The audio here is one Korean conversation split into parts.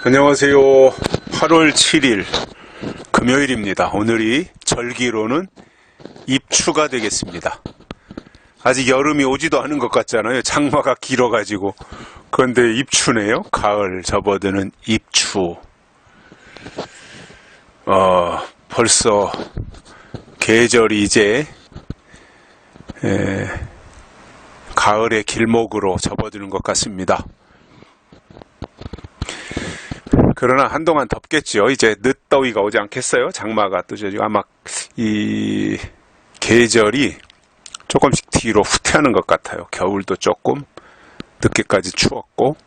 안녕하세요. 8월 7일 금요일입니다. 오늘이 절기로는 입추가 되겠습니다. 아직 여름이 오지도 않은 것 같잖아요. 장마가 길어가지고. 그런데 입추네요. 가을 접어드는 입추. 벌써 계절이 이제 가을의 길목으로 접어드는 것 같습니다. 그러나 한동안 덥겠죠. 이제 늦더위가 오지 않겠어요? 장마가 뜨죠. 아마 이 계절이 조금씩 뒤로 후퇴하는 것 같아요. 겨울도 조금 늦게까지 추웠고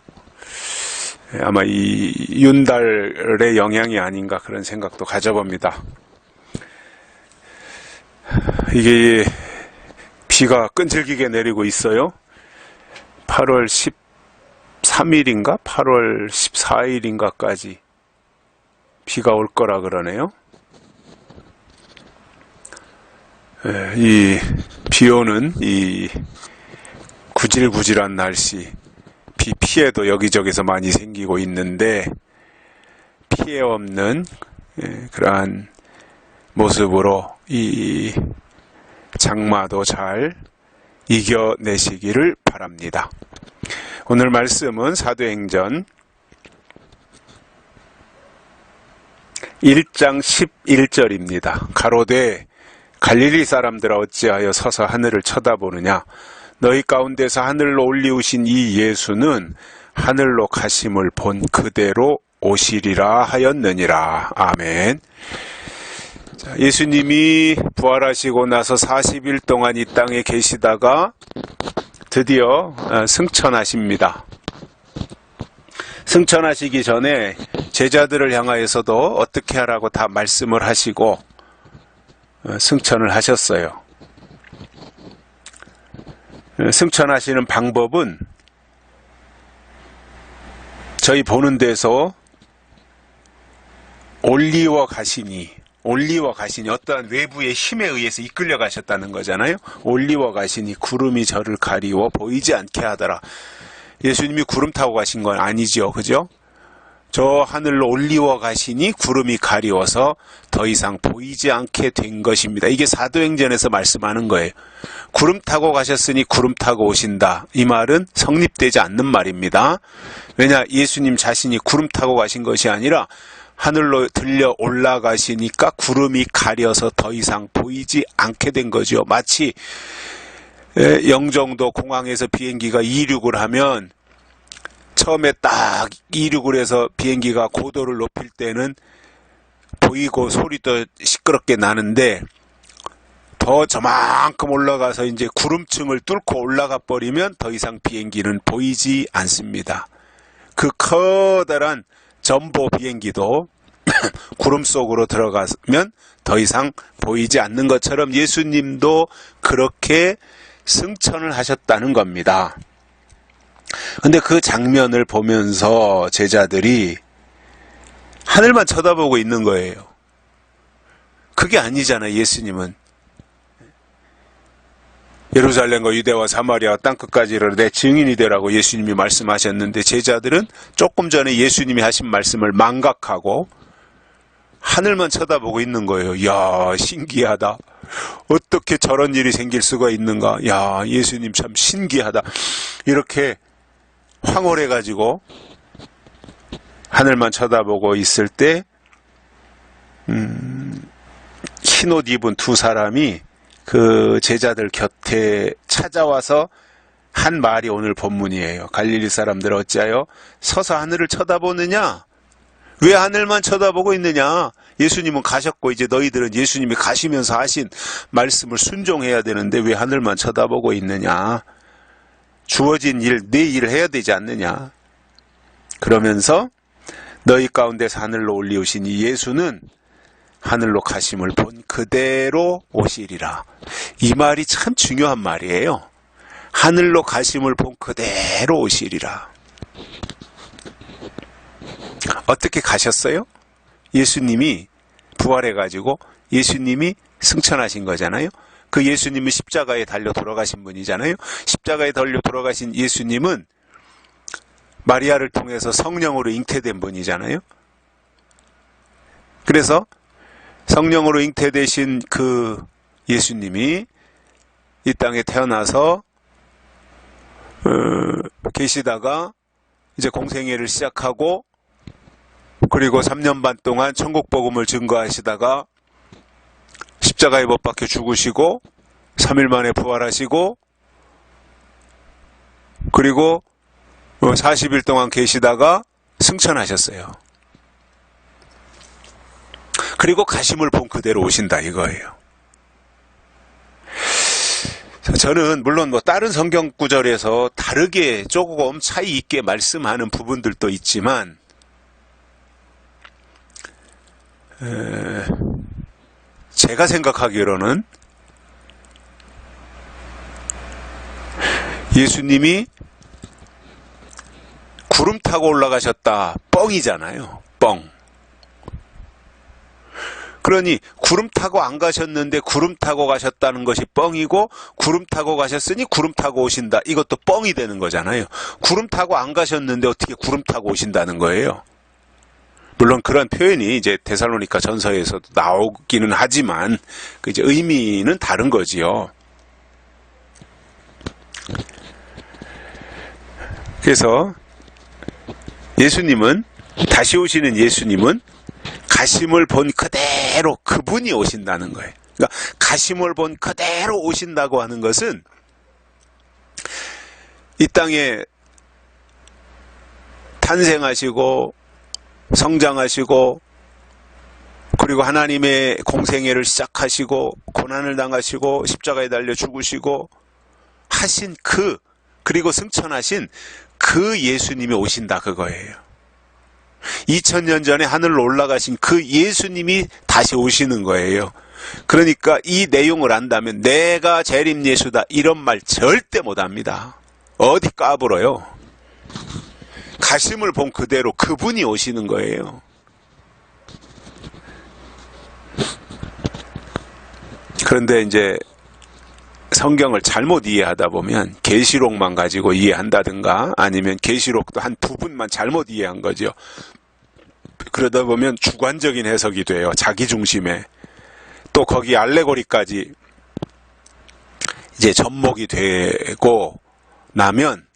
아마 이 윤달의 영향이 아닌가 그런 생각도 가져봅니다. 이게 비가 끈질기게 내리고 있어요. 8월 13일인가 8월 14일인가까지 비가 올 거라 그러네요. 이 비 오는 이 구질구질한 날씨, 비 피해도 여기저기서 많이 생기고 있는데 피해 없는 그러한 모습으로 이 장마도 잘 이겨내시기를 바랍니다. 오늘 말씀은 사도행전 1장 11절입니다. 가로되 갈릴리 사람들아 어찌하여 서서 하늘을 쳐다보느냐. 너희 가운데서 하늘로 올리우신 이 예수는 하늘로 가심을 본 그대로 오시리라 하였느니라. 아멘. 자, 예수님이 부활하시고 나서 40일 동안 이 땅에 계시다가 드디어 승천하십니다. 승천하시기 전에 제자들을 향하여서도 어떻게 하라고 다 말씀을 하시고 승천을 하셨어요. 승천하시는 방법은 저희 보는 데서 올리워 가시니 어떠한 외부의 힘에 의해서 이끌려 가셨다는 거잖아요. 올리워 가시니 구름이 저를 가리워 보이지 않게 하더라. 예수님이 구름 타고 가신 건 아니죠. 그죠? 저 하늘로 올리워 가시니 구름이 가리워서 더 이상 보이지 않게 된 것입니다. 이게 사도행전에서 말씀하는 거예요. 구름 타고 가셨으니 구름 타고 오신다. 이 말은 성립되지 않는 말입니다. 왜냐? 예수님 자신이 구름 타고 가신 것이 아니라 하늘로 들려 올라가시니까 구름이 가려서 더 이상 보이지 않게 된 거죠. 마치 영종도 공항에서 비행기가 이륙을 하면 처음에 딱 이륙을 해서 비행기가 고도를 높일 때는 보이고 소리도 시끄럽게 나는데 더 저만큼 올라가서 이제 구름층을 뚫고 올라가 버리면 더 이상 비행기는 보이지 않습니다. 그 커다란 전보 비행기도 구름 속으로 들어가면 더 이상 보이지 않는 것처럼 예수님도 그렇게 승천을 하셨다는 겁니다. 근데 그 장면을 보면서 제자들이 하늘만 쳐다보고 있는 거예요. 그게 아니잖아요. 예수님은 예루살렘과 유대와 사마리아 땅끝까지 이르러 내 증인이 되라고 예수님이 말씀하셨는데 제자들은 조금 전에 예수님이 하신 말씀을 망각하고 하늘만 쳐다보고 있는 거예요. 이야, 신기하다. 어떻게 저런 일이 생길 수가 있는가. 야, 예수님 참 신기하다. 이렇게 황홀해가지고 하늘만 쳐다보고 있을 때 흰옷 입은 두 사람이 그 제자들 곁에 찾아와서 한 말이 오늘 본문이에요. 갈릴리 사람들 어찌하여 서서 하늘을 쳐다보느냐? 왜 하늘만 쳐다보고 있느냐? 예수님은 가셨고 이제 너희들은 예수님이 가시면서 하신 말씀을 순종해야 되는데 왜 하늘만 쳐다보고 있느냐? 주어진 일, 내 일을 해야 되지 않느냐? 그러면서 너희 가운데서 하늘로 올리우신 이 예수는 하늘로 가심을 본 그대로 오시리라. 이 말이 참 중요한 말이에요. 하늘로 가심을 본 그대로 오시리라. 어떻게 가셨어요? 예수님이 부활해가지고 예수님이 승천하신 거잖아요. 그 예수님은 십자가에 달려 돌아가신 분이잖아요. 십자가에 달려 돌아가신 예수님은 마리아를 통해서 성령으로 잉태된 분이잖아요. 그래서 성령으로 잉태되신 그 예수님이 이 땅에 태어나서 계시다가 이제 공생애를 시작하고, 그리고 3년 반 동안 천국 복음을 증거하시다가 십자가에 못 박혀 죽으시고 3일 만에 부활하시고, 그리고 40일 동안 계시다가 승천하셨어요. 그리고 가심을 본 그대로 오신다 이거예요. 저는 물론 뭐 다른 성경 구절에서 다르게 조금 차이 있게 말씀하는 부분들도 있지만, 제가 생각하기로는 예수님이 구름 타고 올라가셨다 뻥이잖아요. 뻥. 그러니 구름 타고 안 가셨는데 구름 타고 가셨다는 것이 뻥이고, 구름 타고 가셨으니 구름 타고 오신다, 이것도 뻥이 되는 거잖아요. 구름 타고 안 가셨는데 어떻게 구름 타고 오신다는 거예요. 물론 그런 표현이 이제 데살로니가 전서에서도 나오기는 하지만 그 이제 의미는 다른 거지요. 그래서 예수님은, 다시 오시는 예수님은 가심을 본 그대로 그분이 오신다는 거예요. 그러니까 가심을 본 그대로 오신다고 하는 것은 이 땅에 탄생하시고 성장하시고, 그리고 하나님의 공생애를 시작하시고 고난을 당하시고 십자가에 달려 죽으시고 하신 그리고 승천하신 그 예수님이 오신다 그거예요. 2000년 전에 하늘로 올라가신 그 예수님이 다시 오시는 거예요. 그러니까 이 내용을 안다면 내가 재림 예수다 이런 말 절대 못합니다. 어디 까불어요. 가심을 본 그대로 그분이 오시는 거예요. 그런데 이제 성경을 잘못 이해하다 보면 계시록만 가지고 이해한다든가, 아니면 계시록도 한 부분만 잘못 이해한 거죠. 그러다 보면 주관적인 해석이 돼요. 자기 중심에. 또 거기 알레고리까지 이제 접목이 되고 나면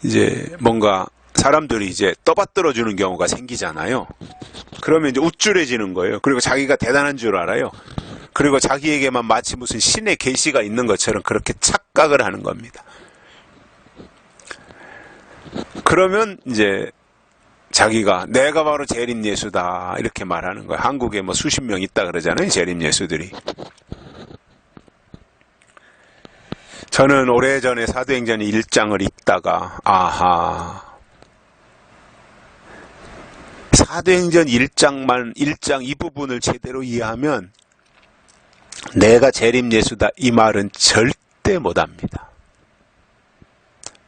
이제 뭔가 사람들이 이제 떠받들어 주는 경우가 생기잖아요. 그러면 이제 우쭐해지는 거예요. 그리고 자기가 대단한 줄 알아요. 그리고 자기에게만 마치 무슨 신의 계시가 있는 것처럼 그렇게 착각을 하는 겁니다. 그러면 이제 자기가 내가 바로 재림 예수다 이렇게 말하는 거예요. 한국에 뭐 수십 명 있다 그러잖아요, 재림 예수들이. 저는 오래전에 사도행전 1장을 읽다가 사도행전 1장 이 부분을 제대로 이해하면 내가 재림 예수다 이 말은 절대 못합니다.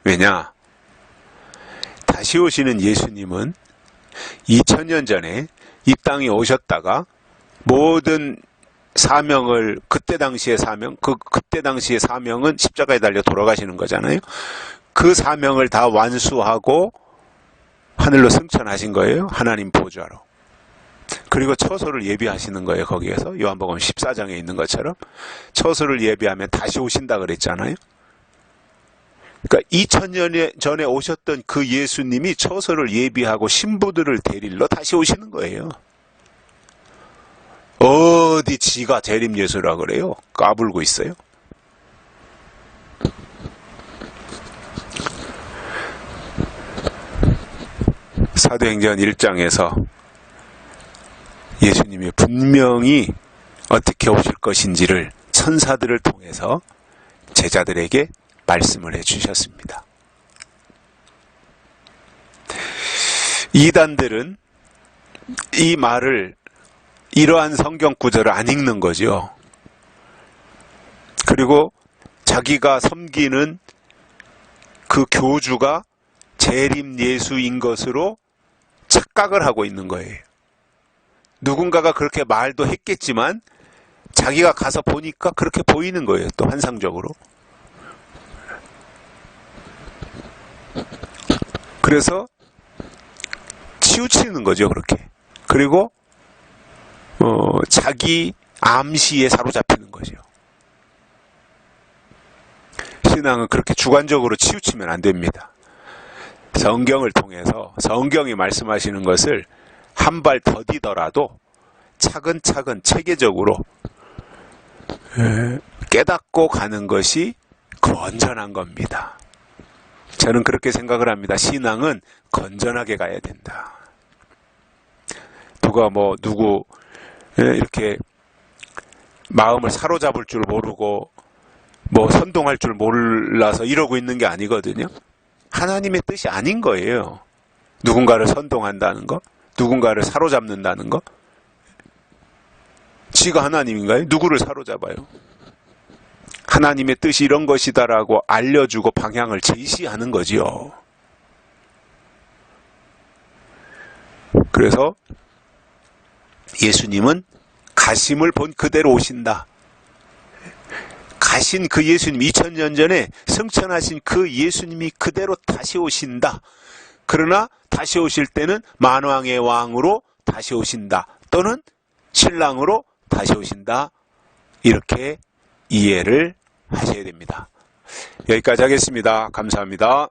왜냐? 다시 오시는 예수님은 2000년 전에 이 땅에 오셨다가 모든 사명을, 그때 당시의 사명, 그때 당시의 사명은 십자가에 달려 돌아가시는 거잖아요. 그 사명을 다 완수하고 하늘로 승천하신 거예요. 하나님 보좌로. 그리고 처소를 예비하시는 거예요. 거기에서 요한복음 14장에 있는 것처럼 처소를 예비하면 다시 오신다 그랬잖아요. 그러니까 2000년 전에 오셨던 그 예수님이 처소를 예비하고 신부들을 데리러 다시 오시는 거예요. 어디 지가 재림 예수라 그래요? 까불고 있어요. 사도행전 1장에서 예수님이 분명히 어떻게 오실 것인지를 천사들을 통해서 제자들에게 말씀을 해주셨습니다. 이단들은 이 말을, 이러한 성경 구절을 안 읽는 거죠. 그리고 자기가 섬기는 그 교주가 재림 예수인 것으로 착각을 하고 있는 거예요. 누군가가 그렇게 말도 했겠지만 자기가 가서 보니까 그렇게 보이는 거예요. 또 환상적으로. 그래서 치우치는 거죠, 그렇게. 그리고 자기 암시에 사로잡히는 거죠. 신앙은 그렇게 주관적으로 치우치면 안 됩니다. 성경을 통해서 성경이 말씀하시는 것을 한 발 더디더라도 차근차근 체계적으로 깨닫고 가는 것이 건전한 겁니다. 저는 그렇게 생각을 합니다. 신앙은 건전하게 가야 된다. 누구 이렇게 마음을 사로잡을 줄 모르고 선동할 줄 몰라서 이러고 있는 게 아니거든요. 하나님의 뜻이 아닌 거예요. 누군가를 선동한다는 거, 누군가를 사로잡는다는 거. 지가 하나님인가요? 누구를 사로잡아요? 하나님의 뜻이 이런 것이다라고 알려주고 방향을 제시하는 거지요. 그래서 예수님은 가심을 본 그대로 오신다. 가신 그 예수님, 2000년 전에 승천하신 그 예수님이 그대로 다시 오신다. 그러나 다시 오실 때는 만왕의 왕으로 다시 오신다. 또는 신랑으로 다시 오신다. 이렇게 이해를 하셔야 됩니다. 여기까지 하겠습니다. 감사합니다.